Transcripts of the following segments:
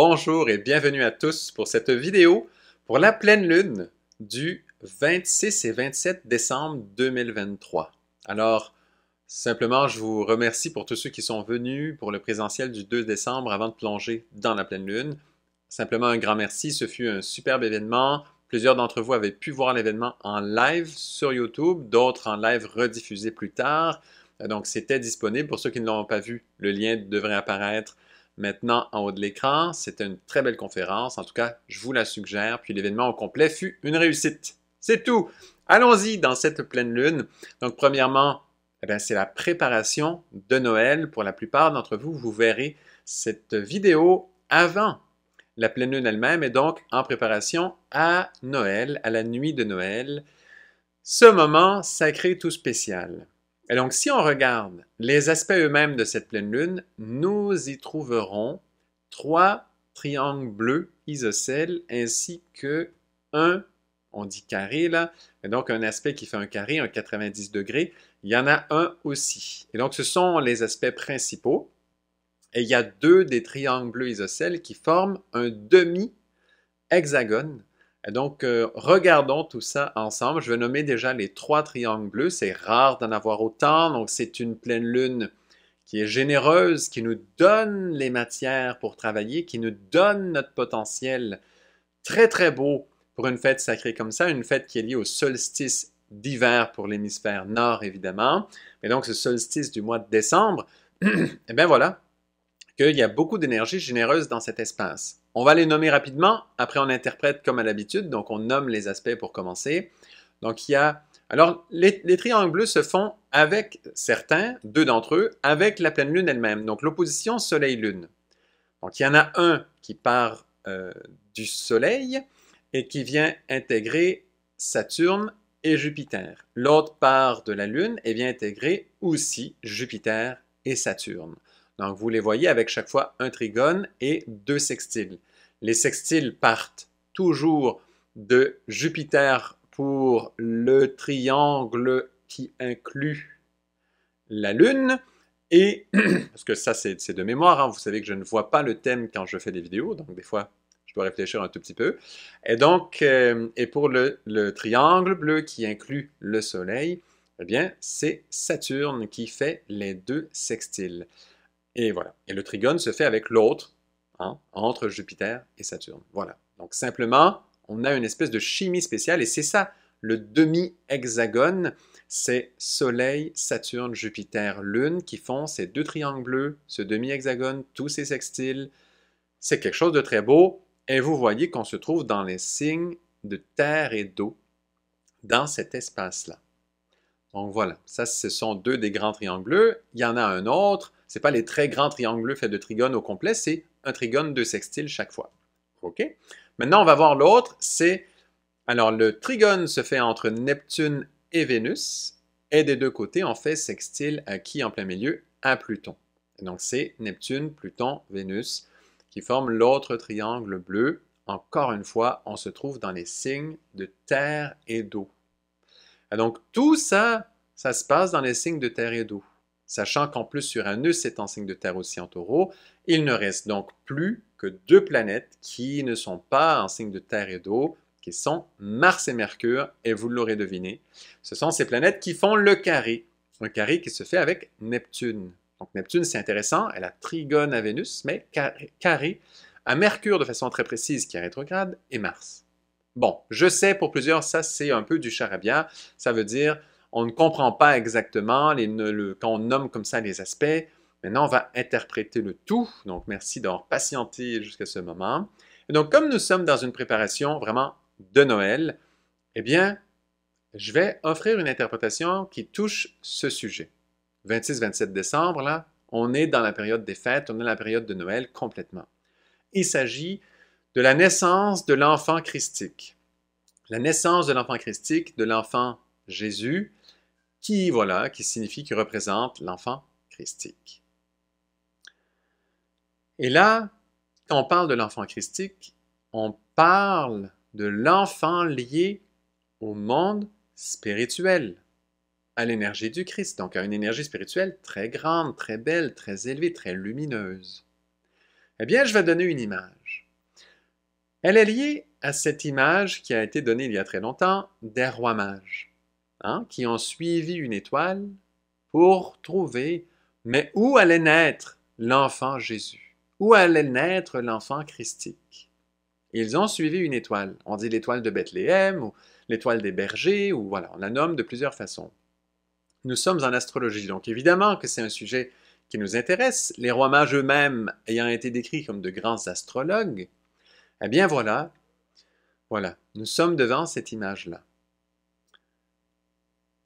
Bonjour et bienvenue à tous pour cette vidéo pour la pleine lune du 26 et 27 décembre 2023. Alors, simplement, je vous remercie pour tous ceux qui sont venus pour le présentiel du 2 décembre avant de plonger dans la pleine lune. Simplement un grand merci, ce fut un superbe événement. Plusieurs d'entre vous avaient pu voir l'événement en live sur YouTube, d'autres en live rediffusé plus tard. Donc, c'était disponible. Pour ceux qui ne l'ont pas vu, le lien devrait apparaître maintenant en haut de l'écran. C'était une très belle conférence. En tout cas, je vous la suggère. Puis l'événement au complet fut une réussite. C'est tout. Allons-y dans cette pleine lune. Donc, premièrement, c'est la préparation de Noël. Pour la plupart d'entre vous, vous verrez cette vidéo avant la pleine lune elle-même et donc en préparation à Noël, à la nuit de Noël, ce moment sacré tout spécial. Et donc, si on regarde les aspects eux-mêmes de cette pleine lune, nous y trouverons 3 triangles bleus isocèles ainsi que un, on dit carré là, et donc un aspect qui fait un carré, un 90 degrés. Il y en a un aussi. Et donc, ce sont les aspects principaux. Et il y a 2 des triangles bleus isocèles qui forment un demi-hexagone. Et donc, regardons tout ça ensemble. Je vais nommer déjà les 3 triangles bleus. C'est rare d'en avoir autant. Donc, c'est une pleine lune qui est généreuse, qui nous donne les matières pour travailler, qui nous donne notre potentiel très, très beau pour une fête sacrée comme ça. Une fête qui est liée au solstice d'hiver pour l'hémisphère nord, évidemment. Et donc, ce solstice du mois de décembre, et bien voilà, qu'il y a beaucoup d'énergie généreuse dans cet espace. On va les nommer rapidement, après on interprète comme à l'habitude, donc on nomme les aspects pour commencer. Donc il y a... Alors, les triangles bleus se font avec certains, 2 d'entre eux, avec la pleine lune elle-même, donc l'opposition Soleil-Lune. Donc il y en a un qui part du Soleil et qui vient intégrer Saturne et Jupiter. L'autre part de la Lune et vient intégrer aussi Jupiter et Saturne. Donc, vous les voyez avec chaque fois un trigone et 2 sextiles. Les sextiles partent toujours de Jupiter pour le triangle qui inclut la Lune. Et, parce que ça c'est de mémoire, hein, vous savez que je ne vois pas le thème quand je fais des vidéos, donc des fois je dois réfléchir un tout petit peu. Et donc, et pour le triangle bleu qui inclut le Soleil, eh bien c'est Saturne qui fait les 2 sextiles. Et voilà. Et le trigone se fait avec l'autre, hein, entre Jupiter et Saturne. Voilà. Donc simplement, on a une espèce de chimie spéciale et c'est ça, le demi-hexagone, c'est Soleil, Saturne, Jupiter, Lune qui font ces 2 triangles bleus, ce demi-hexagone, tous ces sextiles. C'est quelque chose de très beau et vous voyez qu'on se trouve dans les signes de terre et d'eau dans cet espace-là. Donc voilà, ça ce sont 2 des grands triangles bleus. Il y en a un autre, ce n'est pas les très grands triangles bleus faits de trigones au complet, c'est un trigone 2 sextiles chaque fois. OK? Maintenant, on va voir l'autre, c'est... Alors, le trigone se fait entre Neptune et Vénus, et des 2 côtés, on fait sextile à qui en plein milieu? À Pluton. Et donc, c'est Neptune, Pluton, Vénus qui forment l'autre triangle bleu. Encore une fois, on se trouve dans les signes de terre et d'eau. Et donc, tout ça, ça se passe dans les signes de terre et d'eau. Sachant qu'en plus, Uranus est en signe de terre aussi en taureau, il ne reste donc plus que 2 planètes qui ne sont pas en signe de terre et d'eau, qui sont Mars et Mercure, et vous l'aurez deviné, ce sont ces planètes qui font le carré, un carré qui se fait avec Neptune. Donc Neptune, c'est intéressant, elle a trigone à Vénus, mais carré à Mercure de façon très précise qui est rétrograde, et Mars. Bon, je sais, pour plusieurs, ça c'est un peu du charabia, ça veut dire on ne comprend pas exactement quand on nomme comme ça les aspects. Maintenant, on va interpréter le tout, donc merci d'avoir patienté jusqu'à ce moment. Et donc, comme nous sommes dans une préparation vraiment de Noël, eh bien, je vais offrir une interprétation qui touche ce sujet. 26-27 décembre, là, on est dans la période des fêtes, on est dans la période de Noël complètement. Il s'agit de la naissance de l'enfant christique. La naissance de l'enfant christique, de l'enfant Jésus, qui signifie, qui représente l'enfant christique. Et là, quand on parle de l'enfant christique, on parle de l'enfant lié au monde spirituel, à l'énergie du Christ, donc à une énergie spirituelle très grande, très belle, très élevée, très lumineuse. Eh bien, je vais donner une image. Elle est liée à cette image qui a été donnée il y a très longtemps des rois mages, hein, qui ont suivi une étoile pour trouver, mais où allait naître l'enfant Jésus? Où allait naître l'enfant christique? Ils ont suivi une étoile. On dit l'étoile de Bethléem, ou l'étoile des bergers, ou voilà, on la nomme de plusieurs façons. Nous sommes en astrologie, donc évidemment que c'est un sujet qui nous intéresse. Les rois mages eux-mêmes ayant été décrits comme de grands astrologues, eh bien voilà, nous sommes devant cette image-là.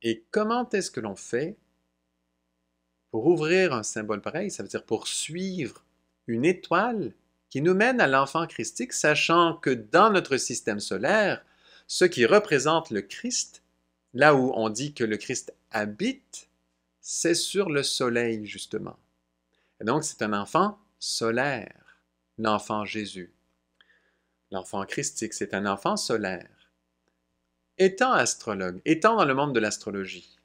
Et comment est-ce que l'on fait pour ouvrir un symbole pareil? Ça veut dire pour suivre une étoile qui nous mène à l'enfant christique, sachant que dans notre système solaire, ce qui représente le Christ, là où on dit que le Christ habite, c'est sur le soleil, justement. Et donc, c'est un enfant solaire, l'enfant Jésus. L'enfant christique, c'est un enfant solaire. Étant astrologue, étant dans le monde de l'astrologie,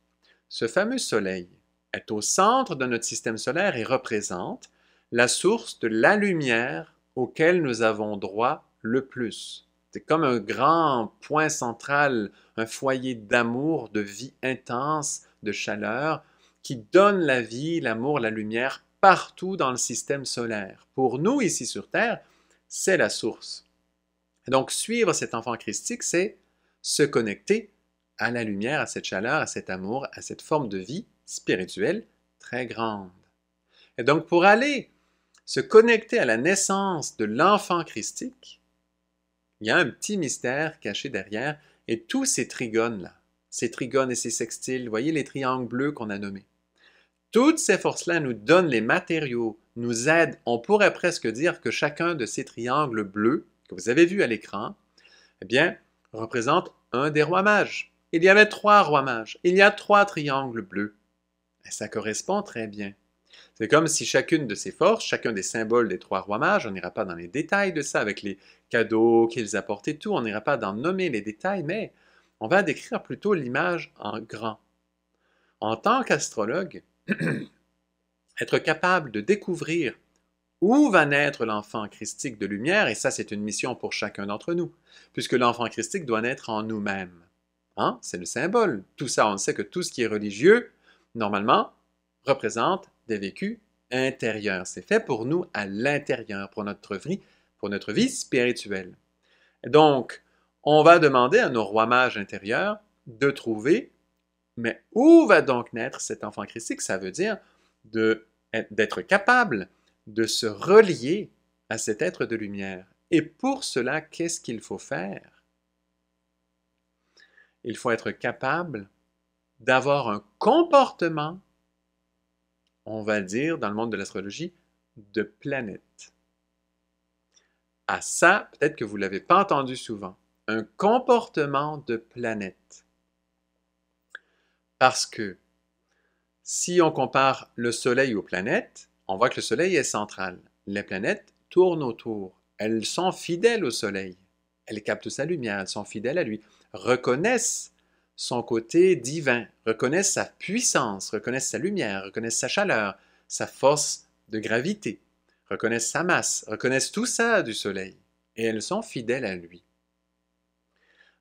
ce fameux soleil est au centre de notre système solaire et représente la source de la lumière auquel nous avons droit le plus. C'est comme un grand point central, un foyer d'amour, de vie intense, de chaleur, qui donne la vie, l'amour, la lumière partout dans le système solaire. Pour nous, ici sur Terre, c'est la source. Et donc, suivre cet enfant christique, c'est se connecter à la lumière, à cette chaleur, à cet amour, à cette forme de vie spirituelle très grande. Et donc, pour aller se connecter à la naissance de l'enfant christique, il y a un petit mystère caché derrière, et tous ces trigones-là, ces trigones et ces sextiles, vous voyez les triangles bleus qu'on a nommés, toutes ces forces-là nous donnent les matériaux, nous aident. On pourrait presque dire que chacun de ces triangles bleus que vous avez vus à l'écran, eh bien, représente un des rois mages. Il y avait 3 rois mages. Il y a 3 triangles bleus. Et ça correspond très bien. C'est comme si chacune de ces forces, chacun des symboles des 3 rois mages, on n'ira pas dans les détails de ça avec les cadeaux qu'ils apportaient, tout, on n'ira pas dans nommer les détails, mais on va décrire plutôt l'image en grand. En tant qu'astrologue, être capable de découvrir où va naître l'enfant christique de lumière, et ça c'est une mission pour chacun d'entre nous, puisque l'enfant christique doit naître en nous-mêmes. Hein? C'est le symbole. Tout ça, on sait que tout ce qui est religieux, normalement, représente des vécus intérieurs. C'est fait pour nous à l'intérieur, pour notre vie spirituelle. Et donc, on va demander à nos rois mages intérieurs de trouver, mais où va donc naître cet enfant christique? Ça veut dire d'être capable de se relier à cet être de lumière. Et pour cela, qu'est-ce qu'il faut faire? Il faut être capable d'avoir un comportement, on va dire dans le monde de l'astrologie, de planète. Ah ça, peut-être que vous ne l'avez pas entendu souvent. Un comportement de planète. Parce que si on compare le Soleil aux planètes, on voit que le Soleil est central. Les planètes tournent autour. Elles sont fidèles au Soleil. Elles captent sa lumière, elles sont fidèles à lui, reconnaissent son côté divin, reconnaissent sa puissance, reconnaissent sa lumière, reconnaissent sa chaleur, sa force de gravité, reconnaissent sa masse, reconnaissent tout ça du Soleil. Et elles sont fidèles à lui.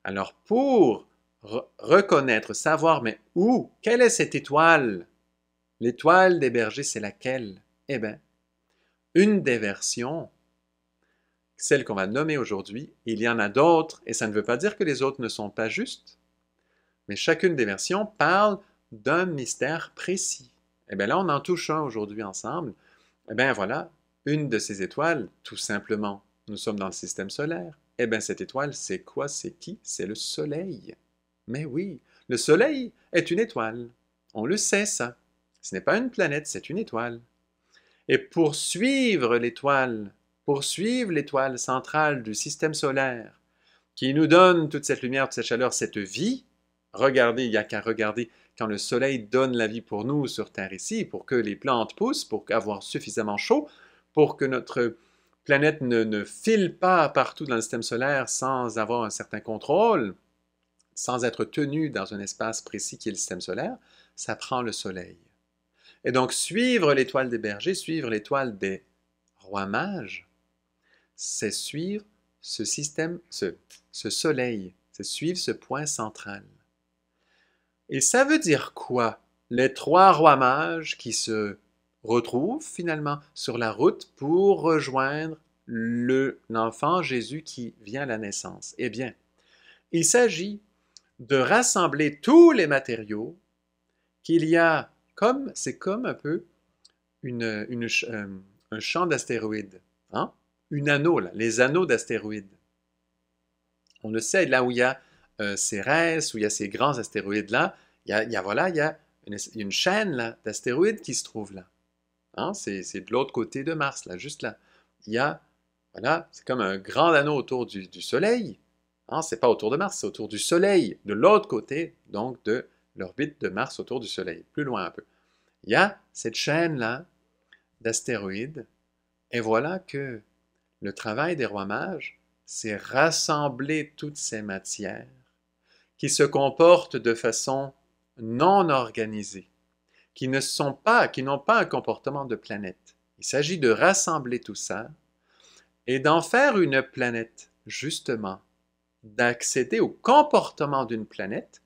Alors pour reconnaître, savoir, mais où, quelle est cette étoile? L'étoile des bergers, c'est laquelle? Eh bien, une des versions, celle qu'on va nommer aujourd'hui, il y en a d'autres, et ça ne veut pas dire que les autres ne sont pas justes, mais chacune des versions parle d'un mystère précis. Eh bien là, on en touche un aujourd'hui ensemble. Eh bien voilà, une de ces étoiles, tout simplement, nous sommes dans le système solaire. Eh bien cette étoile, c'est quoi? C'est qui? C'est le Soleil. Mais oui, le Soleil est une étoile. On le sait, ça. Ce n'est pas une planète, c'est une étoile. Et pour suivre l'étoile centrale du système solaire, qui nous donne toute cette lumière, toute cette chaleur, cette vie, regardez, il n'y a qu'à regarder quand le soleil donne la vie pour nous sur Terre ici, pour que les plantes poussent, pour avoir suffisamment chaud, pour que notre planète ne file pas partout dans le système solaire sans avoir un certain contrôle, sans être tenue dans un espace précis qui est le système solaire, ça prend le soleil. Et donc, suivre l'étoile des bergers, suivre l'étoile des rois mages, c'est suivre ce système, ce soleil, c'est suivre ce point central. Et ça veut dire quoi? Les trois rois mages qui se retrouvent finalement sur la route pour rejoindre l'enfant Jésus qui vient à la naissance. Eh bien, il s'agit de rassembler tous les matériaux qu'il y a comme, c'est comme un peu un champ d'astéroïdes, hein? Une anneau, là, les anneaux d'astéroïdes. On le sait, là où il y a Cérès, où il y a ces grands astéroïdes-là, voilà, il y a une chaîne d'astéroïdes qui se trouve là. Hein? C'est de l'autre côté de Mars, là, juste là. Il y a, voilà, c'est comme un grand anneau autour du Soleil. Hein? C'est pas autour de Mars, c'est autour du Soleil, de l'autre côté, donc de l'orbite de Mars autour du Soleil, plus loin un peu. Il y a cette chaîne-là d'astéroïdes, et voilà que le travail des rois mages, c'est rassembler toutes ces matières qui se comportent de façon non organisée, qui n'ont pas un comportement de planète. Il s'agit de rassembler tout ça et d'en faire une planète, justement, d'accéder au comportement d'une planète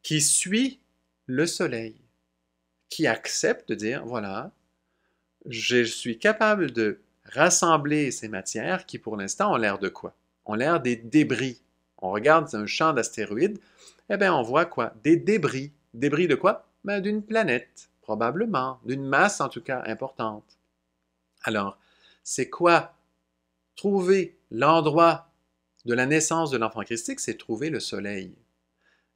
qui suit le Soleil, qui accepte de dire, voilà, je suis capable de rassembler ces matières qui, pour l'instant, ont l'air de quoi? Ont l'air des débris. On regarde un champ d'astéroïdes, eh bien, on voit quoi? Des débris. Débris de quoi? Ben, d'une planète, probablement, d'une masse en tout cas importante. Alors, c'est quoi? Trouver l'endroit de la naissance de l'enfant christique, c'est trouver le Soleil.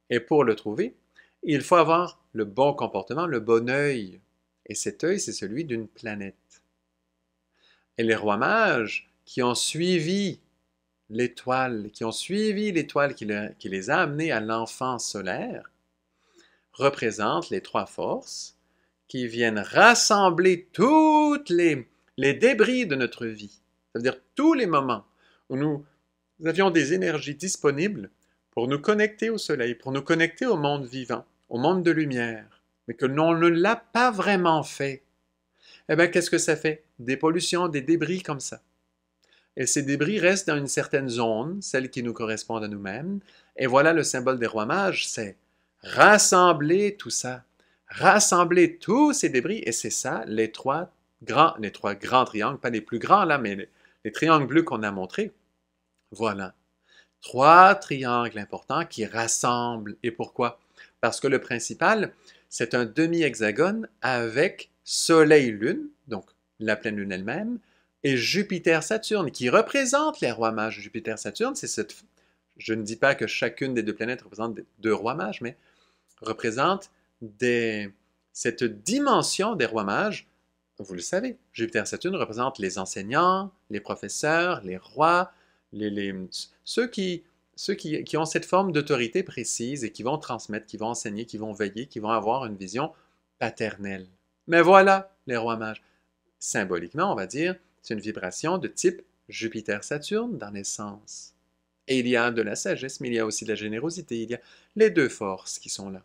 Et pour le trouver, il faut avoir le bon comportement, le bon œil. Et cet œil, c'est celui d'une planète. Et les rois mages qui ont suivi l'étoile, qui les a amenés à l'enfant solaire, représentent les trois forces qui viennent rassembler toutes les débris de notre vie. Ça veut dire tous les moments où nous avions des énergies disponibles pour nous connecter au soleil, pour nous connecter au monde vivant, au monde de lumière, mais que l'on ne l'a pas vraiment fait. Eh bien, qu'est-ce que ça fait? Des pollutions, des débris comme ça. Et ces débris restent dans une certaine zone, celle qui nous correspond à nous-mêmes. Et voilà le symbole des rois mages, c'est rassembler tout ça, rassembler tous ces débris. Et c'est ça, les trois grands triangles, pas les plus grands là, mais les triangles bleus qu'on a montrés. Voilà. Trois triangles importants qui rassemblent. Et pourquoi? Parce que le principal, c'est un demi-hexagone avec Soleil-Lune, donc la pleine Lune elle-même, et Jupiter-Saturne, qui représente les rois mages. Jupiter-Saturne, c'est cette... Je ne dis pas que chacune des deux planètes représente deux rois mages, mais représente cette dimension des rois mages. Vous le savez, Jupiter-Saturne représente les enseignants, les professeurs, les rois, ceux qui ont cette forme d'autorité précise et qui vont transmettre, qui vont enseigner, qui vont veiller, qui vont avoir une vision paternelle. Mais voilà les rois mages. Symboliquement, on va dire, c'est une vibration de type Jupiter-Saturne dans l'essence. Et il y a de la sagesse, mais il y a aussi de la générosité. Il y a les deux forces qui sont là.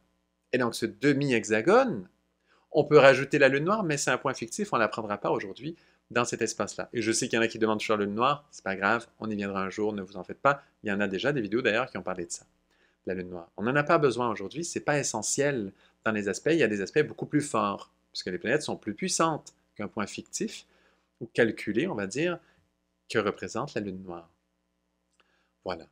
Et donc ce demi-hexagone, on peut rajouter la lune noire, mais c'est un point fictif, on ne l'apprendra pas aujourd'hui dans cet espace-là. Et je sais qu'il y en a qui demandent toujours la lune noire, c'est pas grave, on y viendra un jour, ne vous en faites pas. Il y en a déjà des vidéos d'ailleurs qui ont parlé de ça, de la lune noire. On n'en a pas besoin aujourd'hui, c'est pas essentiel dans les aspects, il y a des aspects beaucoup plus forts, puisque les planètes sont plus puissantes qu'un point fictif, ou calculé, on va dire, que représente la lune noire. Voilà.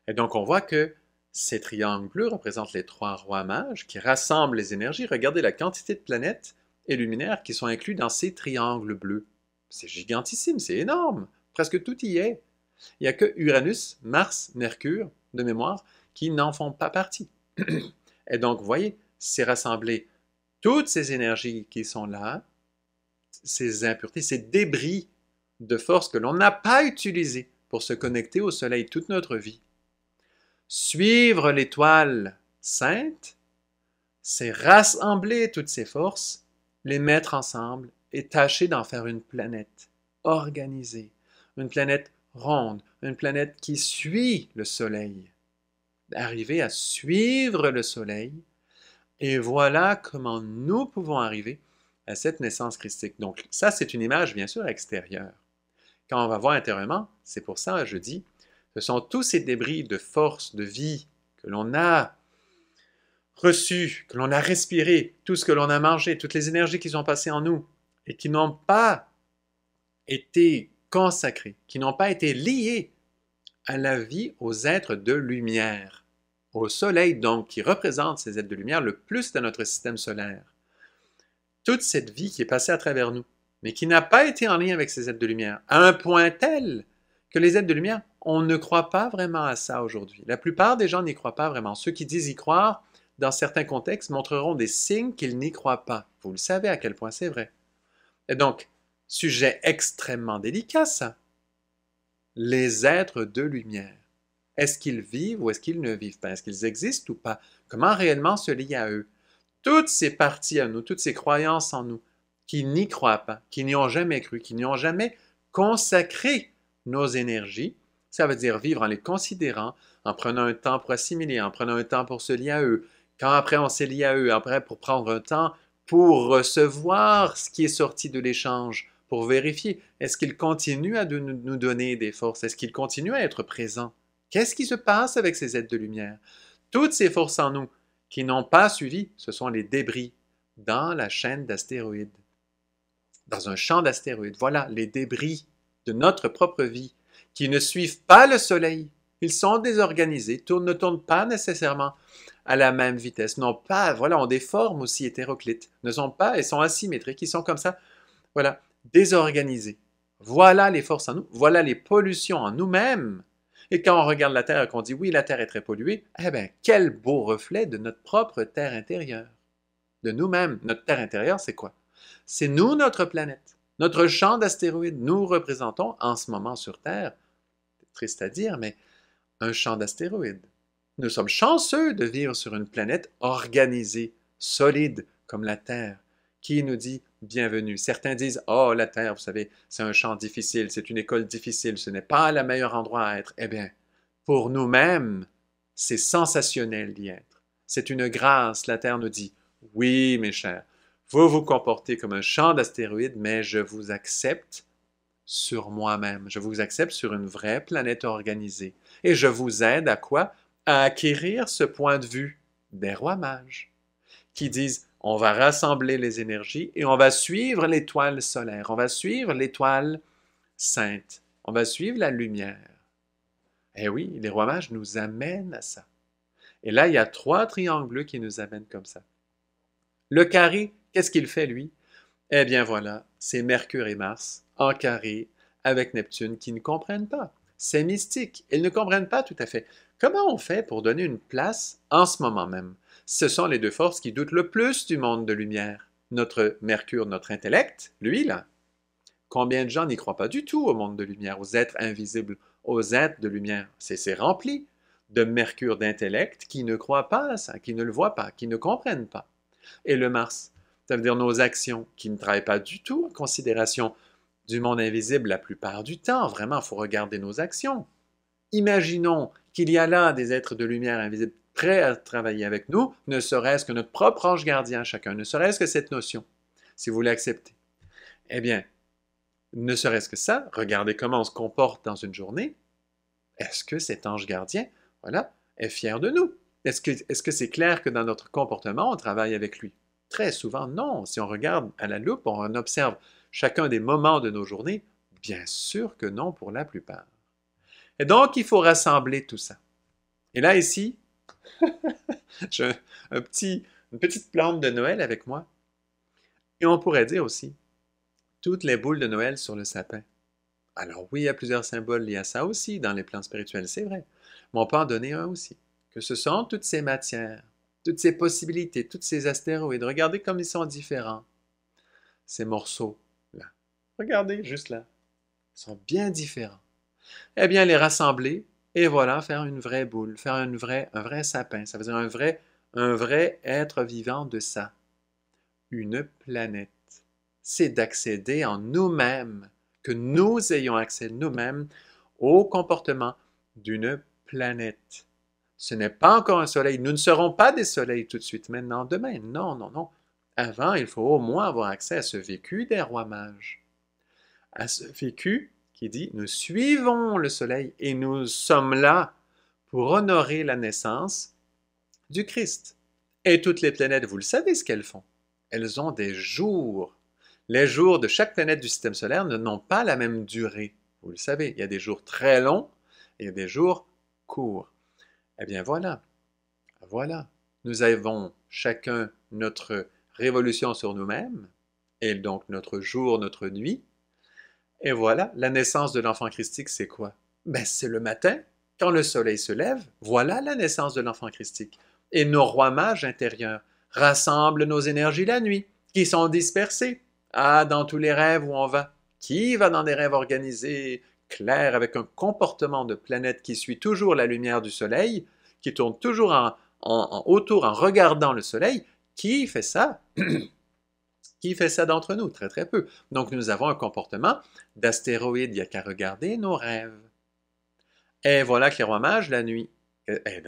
Et donc on voit que ces triangles bleus représentent les trois rois mages qui rassemblent les énergies. Regardez la quantité de planètes et luminaires qui sont inclus dans ces triangles bleus. C'est gigantissime, c'est énorme. Presque tout y est. Il n'y a que Uranus, Mars, Mercure, de mémoire, qui n'en font pas partie. Et donc, vous voyez, c'est rassembler toutes ces énergies qui sont là, ces impuretés, ces débris de force que l'on n'a pas utilisés pour se connecter au Soleil toute notre vie. Suivre l'étoile sainte, c'est rassembler toutes ces forces, les mettre ensemble et tâcher d'en faire une planète organisée, une planète ronde, une planète qui suit le Soleil. Arriver à suivre le Soleil, et voilà comment nous pouvons arriver à cette naissance christique. Donc ça, c'est une image bien sûr extérieure. Quand on va voir intérieurement, c'est pour ça, je dis, Ce sont tous ces débris de force, de vie que l'on a reçus, que l'on a respirés, tout ce que l'on a mangé, toutes les énergies qui sont passées en nous et qui n'ont pas été consacrés, qui n'ont pas été liés à la vie, aux êtres de lumière, au soleil donc, qui représente ces êtres de lumière le plus dans notre système solaire. Toute cette vie qui est passée à travers nous, mais qui n'a pas été en lien avec ces êtres de lumière, à un point tel que les êtres de lumière, on ne croit pas vraiment à ça aujourd'hui. La plupart des gens n'y croient pas vraiment. Ceux qui disent y croire, dans certains contextes, montreront des signes qu'ils n'y croient pas. Vous le savez à quel point c'est vrai. Et donc, sujet extrêmement délicat, ça. Les êtres de lumière. Est-ce qu'ils vivent ou est-ce qu'ils ne vivent pas? Est-ce qu'ils existent ou pas? Comment réellement se lier à eux? Toutes ces parties à nous, toutes ces croyances en nous, qui n'y croient pas, qui n'y ont jamais cru, qui n'y ont jamais consacré nos énergies, ça veut dire vivre en les considérant, en prenant un temps pour assimiler, en prenant un temps pour se lier à eux. Quand après on s'est lié à eux, après pour prendre un temps pour recevoir ce qui est sorti de l'échange, pour vérifier, est-ce qu'il continue à nous donner des forces? Est-ce qu'il continue à être présent? Qu'est-ce qui se passe avec ces êtres de lumière? Toutes ces forces en nous qui n'ont pas suivi, ce sont les débris dans la chaîne d'astéroïdes, dans un champ d'astéroïdes. Voilà, les débris de notre propre vie qui ne suivent pas le Soleil. Ils sont désorganisés, ne tournent pas nécessairement à la même vitesse, n'ont pas, voilà, ont des formes aussi hétéroclites, ne sont pas, et sont asymétriques, ils sont comme ça, voilà, désorganisés. Voilà les forces en nous, voilà les pollutions en nous-mêmes. Et quand on regarde la Terre et qu'on dit oui, la Terre est très polluée, eh bien, quel beau reflet de notre propre Terre intérieure, de nous-mêmes. Notre Terre intérieure, c'est quoi? C'est nous, notre planète, notre champ d'astéroïdes. Nous représentons en ce moment sur Terre, c'est triste à dire, mais un champ d'astéroïdes. Nous sommes chanceux de vivre sur une planète organisée, solide comme la Terre, qui nous dit bienvenue. Certains disent, oh, la Terre, vous savez, c'est un champ difficile, c'est une école difficile, ce n'est pas le meilleur endroit à être. Eh bien, pour nous-mêmes, c'est sensationnel d'y être. C'est une grâce. La Terre nous dit, oui, mes chers, vous vous comportez comme un champ d'astéroïdes, mais je vous accepte sur moi-même. Je vous accepte sur une vraie planète organisée. Et je vous aide à quoi? À acquérir ce point de vue des rois mages, qui disent, on va rassembler les énergies et on va suivre l'étoile solaire, on va suivre l'étoile sainte, on va suivre la lumière. Eh oui, les rois mages nous amènent à ça. Et là, il y a 3 triangles bleus qui nous amènent comme ça. Le carré, qu'est-ce qu'il fait, lui? Eh bien voilà, c'est Mercure et Mars en carré avec Neptune qui ne comprennent pas. C'est mystique, ils ne comprennent pas tout à fait. Comment on fait pour donner une place en ce moment même? Ce sont les 2 forces qui doutent le plus du monde de lumière. Notre Mercure, notre intellect, lui là. Combien de gens n'y croient pas du tout au monde de lumière, aux êtres invisibles, aux êtres de lumière? C'est rempli de Mercure d'intellect qui ne croient pas à ça, qui ne le voient pas, qui ne comprennent pas. Et le Mars, ça veut dire nos actions qui ne travaillent pas du tout en considération du monde invisible la plupart du temps. Vraiment, il faut regarder nos actions. Imaginons qu'il y a là des êtres de lumière invisibles prêts à travailler avec nous, ne serait-ce que notre propre ange gardien chacun, ne serait-ce que cette notion, si vous l'acceptez. Eh bien, ne serait-ce que ça, regardez comment on se comporte dans une journée. Est-ce que cet ange gardien, voilà, est fier de nous? Est-ce que c'est clair que dans notre comportement, on travaille avec lui? Très souvent, non. Si on regarde à la loupe, on observe chacun des moments de nos journées, bien sûr que non pour la plupart. Et donc, il faut rassembler tout ça. Et là, ici, j'ai une petite plante de Noël avec moi. Et on pourrait dire aussi, toutes les boules de Noël sur le sapin. Alors oui, il y a plusieurs symboles liés à ça aussi dans les plans spirituels, c'est vrai. Mais on peut en donner un aussi. Que ce sont toutes ces matières, toutes ces possibilités, tous ces astéroïdes. Regardez comme ils sont différents. Ces morceaux-là. Regardez, juste là. Ils sont bien différents. Eh bien, les rassembler, et voilà, faire une vraie boule, faire un vrai sapin. Ça veut dire un vrai être vivant de ça. Une planète. C'est d'accéder en nous-mêmes, que nous ayons accès nous-mêmes au comportement d'une planète. Ce n'est pas encore un soleil. Nous ne serons pas des soleils tout de suite, maintenant, demain. Non, non, non. Avant, il faut au moins avoir accès à ce vécu des rois mages. À ce vécu qui dit « Nous suivons le soleil et nous sommes là pour honorer la naissance du Christ. » Et toutes les planètes, vous le savez ce qu'elles font. Elles ont des jours. Les jours de chaque planète du système solaire n'ont pas la même durée. Vous le savez, il y a des jours très longs et il y a des jours courts. Eh bien voilà, voilà. Nous avons chacun notre révolution sur nous-mêmes, et donc notre jour, notre nuit. Et voilà, la naissance de l'enfant christique, c'est quoi? Ben, c'est le matin, quand le soleil se lève, voilà la naissance de l'enfant christique. Et nos rois mages intérieurs rassemblent nos énergies la nuit, qui sont dispersées. Ah, dans tous les rêves où on va. Qui va dans des rêves organisés, clairs, avec un comportement de planète qui suit toujours la lumière du soleil, qui tourne toujours autour en regardant le soleil? Qui fait ça? Qui fait ça d'entre nous? Très très peu. Donc nous avons un comportement d'astéroïde, il n'y a qu'à regarder nos rêves. Et voilà que les rois mages, la nuit,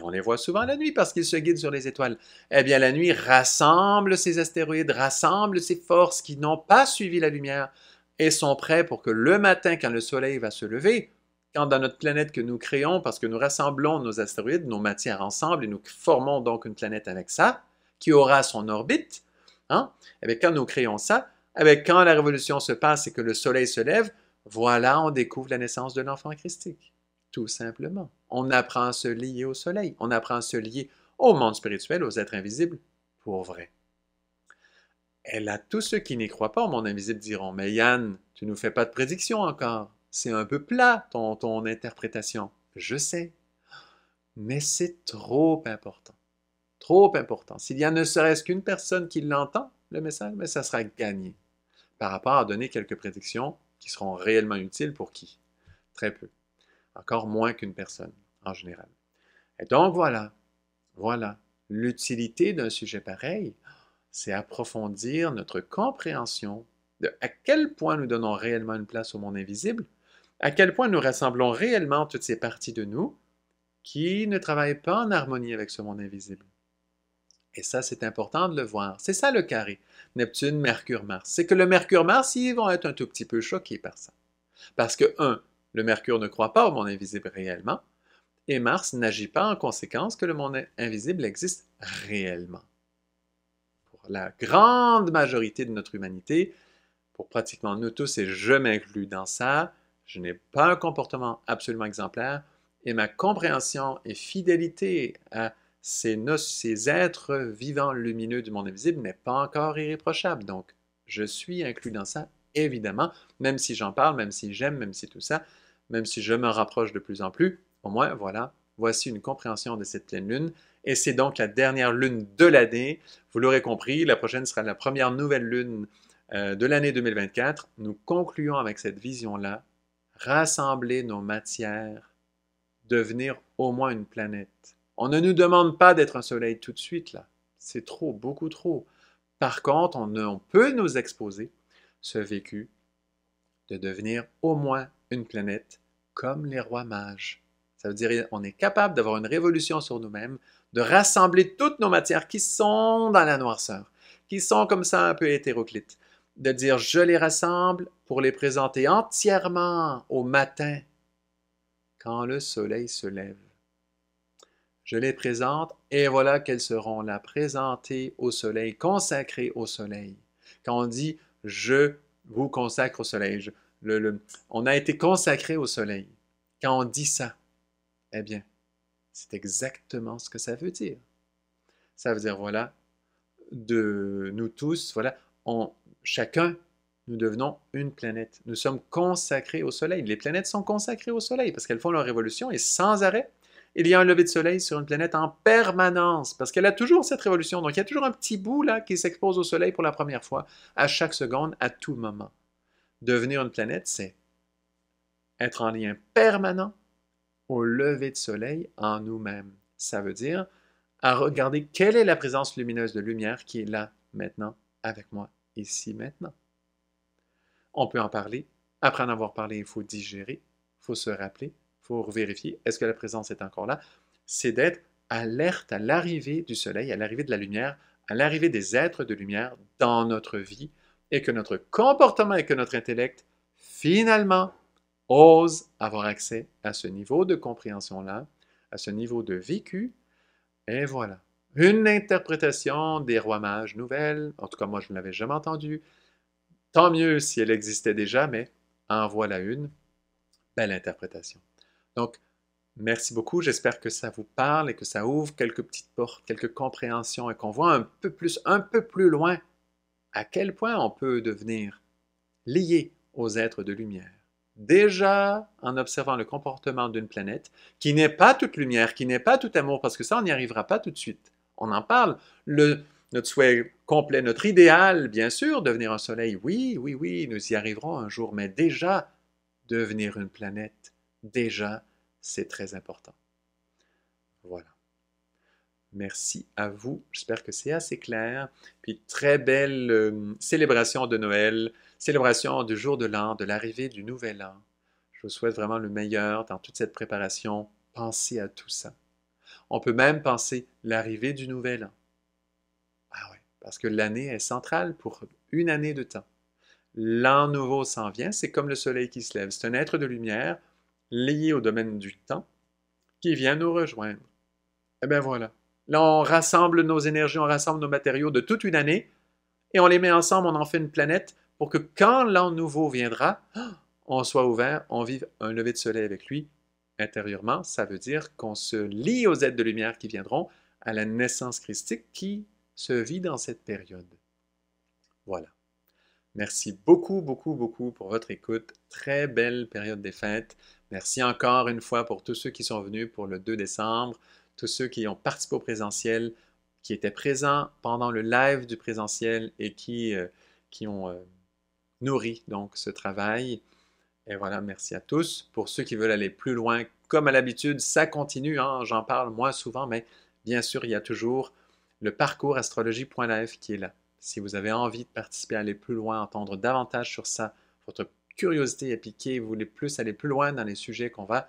on les voit souvent la nuit parce qu'ils se guident sur les étoiles. Eh bien, la nuit rassemble ces astéroïdes, rassemble ces forces qui n'ont pas suivi la lumière et sont prêts pour que le matin, quand le soleil va se lever, quand dans notre planète que nous créons, parce que nous rassemblons nos astéroïdes, nos matières ensemble, et nous formons donc une planète avec ça, qui aura son orbite, hein? Eh bien, quand nous créons ça, eh bien, quand la révolution se passe et que le soleil se lève, voilà, on découvre la naissance de l'enfant christique. Tout simplement. On apprend à se lier au soleil. On apprend à se lier au monde spirituel, aux êtres invisibles, pour vrai. Et là, tous ceux qui n'y croient pas au monde invisible diront, mais Yann, tu nous fais pas de prédiction encore. C'est un peu plat, ton interprétation. Je sais. Mais c'est trop important. Trop important. S'il y a ne serait-ce qu'une personne qui l'entend, le message, mais ça sera gagné. Par rapport à donner quelques prédictions qui seront réellement utiles pour qui? Très peu. Encore moins qu'une personne, en général. Et donc voilà, voilà. L'utilité d'un sujet pareil, c'est approfondir notre compréhension de à quel point nous donnons réellement une place au monde invisible, à quel point nous rassemblons réellement toutes ces parties de nous qui ne travaillent pas en harmonie avec ce monde invisible. Et ça, c'est important de le voir. C'est ça le carré. Neptune, Mercure, Mars. C'est que le Mercure, Mars, ils vont être un tout petit peu choqués par ça. Parce que, le Mercure ne croit pas au monde invisible réellement, et Mars n'agit pas en conséquence que le monde invisible existe réellement. Pour la grande majorité de notre humanité, pour pratiquement nous tous, et je m'inclus dans ça, je n'ai pas un comportement absolument exemplaire, et ma compréhension et fidélité à ces êtres vivants lumineux du monde invisible n'est pas encore irréprochable. Donc, je suis inclus dans ça, évidemment, même si j'en parle, même si j'aime, même si tout ça, même si je me rapproche de plus en plus, au moins, voilà, voici une compréhension de cette pleine lune. Et c'est donc la dernière lune de l'année. Vous l'aurez compris, la prochaine sera la première nouvelle lune de l'année 2024. Nous concluons avec cette vision-là, rassembler nos matières, devenir au moins une planète. On ne nous demande pas d'être un soleil tout de suite, là. C'est trop, beaucoup trop. Par contre, on peut nous exposer ce vécu de devenir au moins une planète comme les rois mages. Ça veut dire qu'on est capable d'avoir une révolution sur nous-mêmes, de rassembler toutes nos matières qui sont dans la noirceur, qui sont comme ça un peu hétéroclites, de dire je les rassemble pour les présenter entièrement au matin quand le soleil se lève. Je les présente et voilà qu'elles seront là, présentées au soleil, consacrées au soleil. Quand on dit « je vous consacre au soleil », on a été consacré au soleil. Quand on dit ça, eh bien, c'est exactement ce que ça veut dire. Ça veut dire, voilà, de nous tous, voilà, chacun, nous devenons une planète. Nous sommes consacrés au soleil. Les planètes sont consacrées au soleil parce qu'elles font leur révolution et sans arrêt, il y a un lever de soleil sur une planète en permanence, parce qu'elle a toujours cette révolution. Donc, il y a toujours un petit bout là qui s'expose au soleil pour la première fois, à chaque seconde, à tout moment. Devenir une planète, c'est être en lien permanent au lever de soleil en nous-mêmes. Ça veut dire à regarder quelle est la présence lumineuse de lumière qui est là, maintenant, avec moi, ici, maintenant. On peut en parler. Après en avoir parlé, il faut digérer, il faut se rappeler, pour vérifier, est-ce que la présence est encore là? C'est d'être alerte à l'arrivée du soleil, à l'arrivée de la lumière, à l'arrivée des êtres de lumière dans notre vie et que notre comportement et que notre intellect, finalement, ose avoir accès à ce niveau de compréhension-là, à ce niveau de vécu, et voilà. Une interprétation des rois mages nouvelle, en tout cas moi je ne l'avais jamais entendue, tant mieux si elle existait déjà, mais en voilà une, belle interprétation. Donc, merci beaucoup, j'espère que ça vous parle et que ça ouvre quelques petites portes, quelques compréhensions et qu'on voit un peu plus loin à quel point on peut devenir lié aux êtres de lumière. Déjà en observant le comportement d'une planète qui n'est pas toute lumière, qui n'est pas tout amour, parce que ça, on n'y arrivera pas tout de suite. On en parle. Notre souhait complet, notre idéal, bien sûr, devenir un soleil, oui, oui, oui, nous y arriverons un jour, mais déjà, devenir une planète, déjà, c'est très important. Voilà. Merci à vous. J'espère que c'est assez clair. Puis très belle célébration de Noël, célébration du jour de l'an, de l'arrivée du nouvel an. Je vous souhaite vraiment le meilleur dans toute cette préparation. Pensez à tout ça. On peut même penser l'arrivée du nouvel an. Ah oui, parce que l'année est centrale pour une année de temps. L'an nouveau s'en vient, c'est comme le soleil qui se lève. C'est un être de lumière lié au domaine du temps qui vient nous rejoindre. Eh bien voilà. Là, on rassemble nos énergies, on rassemble nos matériaux de toute une année et on les met ensemble, on en fait une planète pour que quand l'an nouveau viendra, on soit ouvert, on vive un lever de soleil avec lui intérieurement. Ça veut dire qu'on se lie aux êtres de lumière qui viendront à la naissance christique qui se vit dans cette période. Voilà. Merci beaucoup, beaucoup, beaucoup pour votre écoute. Très belle période des fêtes. Merci encore une fois pour tous ceux qui sont venus pour le 2 décembre, tous ceux qui ont participé au présentiel, qui étaient présents pendant le live du présentiel et qui ont nourri donc ce travail. Et voilà, merci à tous. Pour ceux qui veulent aller plus loin, comme à l'habitude, ça continue, hein, j'en parle moins souvent, mais bien sûr, il y a toujours le parcours astrologie.life qui est là. Si vous avez envie de participer, aller plus loin, entendre davantage sur ça, votre curiosité est piquée, vous voulez plus aller plus loin dans les sujets qu'on va,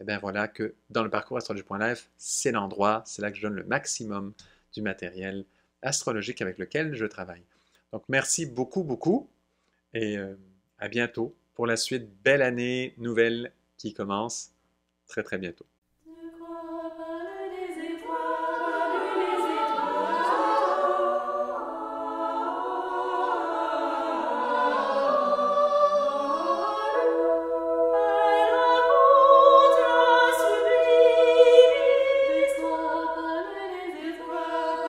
eh bien voilà que dans le parcours astrologie.life, c'est l'endroit, c'est là que je donne le maximum du matériel astrologique avec lequel je travaille. Donc merci beaucoup, beaucoup et à bientôt pour la suite. Belle année nouvelle qui commence très très bientôt.